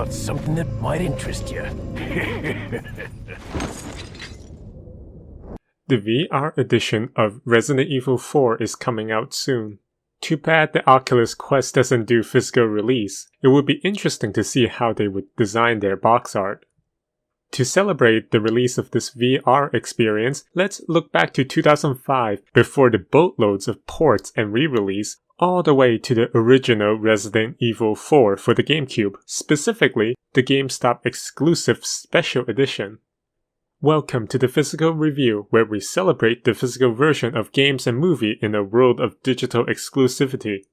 got something that might interest you. The VR edition of Resident Evil 4 is coming out soon. Too bad the Oculus Quest doesn't do physical release. It would be interesting to see how they would design their box art. To celebrate the release of this VR experience, let's look back to 2005 before the boatloads of ports and re-release all the way to the original Resident Evil 4 for the Gamecube, specifically the GameStop exclusive Special Edition. Welcome to the Physical Review, where we celebrate the physical version of games and movie in a world of digital exclusivity.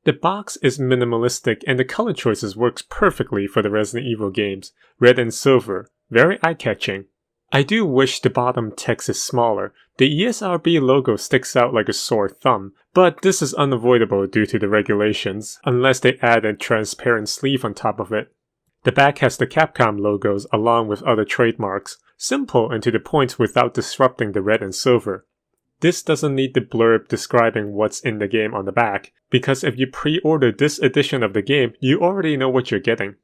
The box is minimalistic and the color choices works perfectly for the Resident Evil games, red and silver, very eye-catching. I do wish the bottom text is smaller. The ESRB logo sticks out like a sore thumb, but this is unavoidable due to the regulations, unless they add a transparent sleeve on top of it. The back has the Capcom logos along with other trademarks, simple and to the point without disrupting the red and silver. This doesn't need the blurb describing what's in the game on the back, because if you pre-order this edition of the game, you already know what you're getting.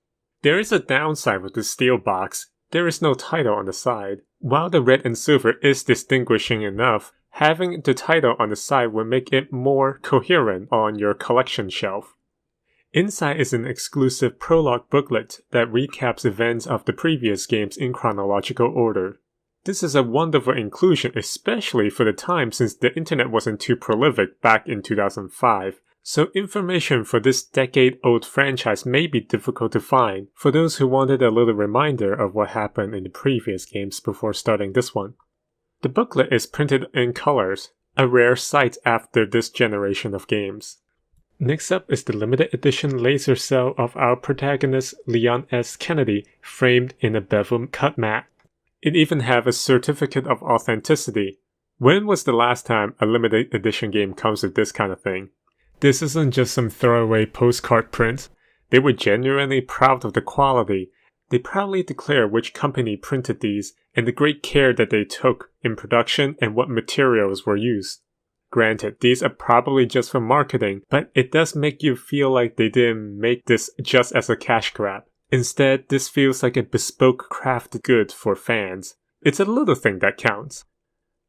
There is a downside with the steel box. There is no title on the side. While the red and silver is distinguishing enough, having the title on the side will make it more coherent on your collection shelf. Inside is an exclusive prologue booklet that recaps events of the previous games in chronological order. This is a wonderful inclusion, especially for the time since the internet wasn't too prolific back in 2005. So information for this decade-old franchise may be difficult to find for those who wanted a little reminder of what happened in the previous games before starting this one. The booklet is printed in colors, a rare sight after this generation of games. Next up is the limited edition laser cell of our protagonist Leon S. Kennedy framed in a bevel cut matte. It even have a certificate of authenticity. When was the last time a limited edition game comes with this kind of thing? This isn't just some throwaway postcard print. They were genuinely proud of the quality. They proudly declare which company printed these and the great care that they took in production and what materials were used. Granted, these are probably just for marketing, but it does make you feel like they didn't make this just as a cash grab. Instead, this feels like a bespoke crafted good for fans. It's a little thing that counts.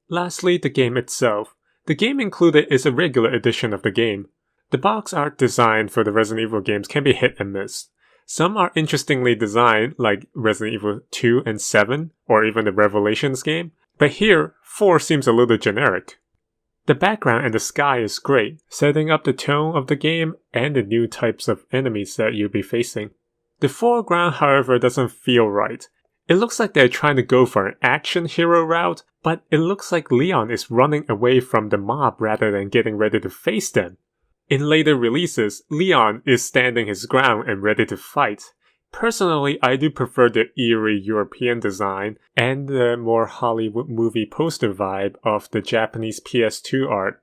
Lastly, the game itself. The game included is a regular edition of the game. The box art design for the Resident Evil games can be hit and miss. Some are interestingly designed, like Resident Evil 2 and 7, or even the Revelations game, but here, 4 seems a little generic. The background and the sky is great, setting up the tone of the game and the new types of enemies that you'll be facing. The foreground, however, doesn't feel right. It looks like they're trying to go for an action hero route, but it looks like Leon is running away from the mob rather than getting ready to face them. In later releases, Leon is standing his ground and ready to fight. Personally, I do prefer the eerie European design and the more Hollywood movie poster vibe of the Japanese PS2 art.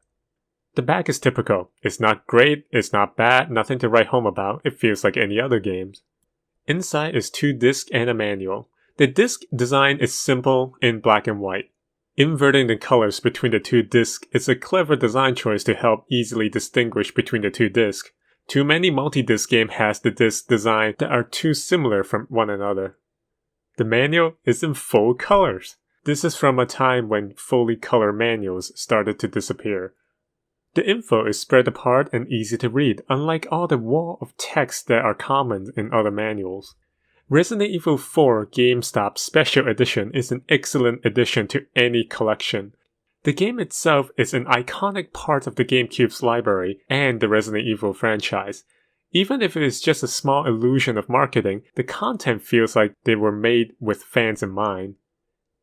The back is typical. It's not great, it's not bad, nothing to write home about. It feels like any other games. Inside is 2 discs and a manual. The disc design is simple in black and white. Inverting the colors between the 2 discs is a clever design choice to help easily distinguish between the 2 discs. Too many multi-disc games has the disc design that are too similar from one another. The manual is in full colors. This is from a time when fully color manuals started to disappear. The info is spread apart and easy to read, unlike all the wall of text that are common in other manuals. Resident Evil 4 GameStop Special Edition is an excellent addition to any collection. The game itself is an iconic part of the GameCube's library and the Resident Evil franchise. Even if it is just a small illusion of marketing, the content feels like they were made with fans in mind.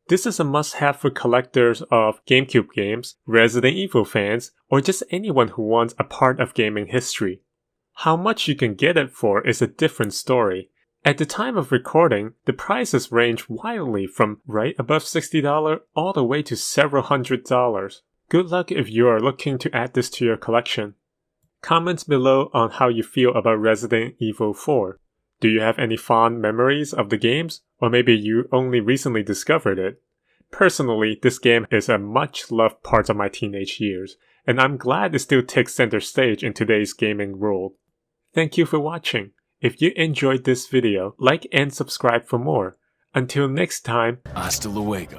This is a must-have for collectors of GameCube games, Resident Evil fans, or just anyone who wants a part of gaming history. How much you can get it for is a different story. At the time of recording, the prices range wildly from right above $60 all the way to several $100s. Good luck if you are looking to add this to your collection. Comments below on how you feel about Resident Evil 4. Do you have any fond memories of the games? Or maybe you only recently discovered it? Personally, this game is a much-loved part of my teenage years, and I'm glad it still takes center stage in today's gaming world. Thank you for watching. If you enjoyed this video, like and subscribe for more. Until next time, Hasta luego.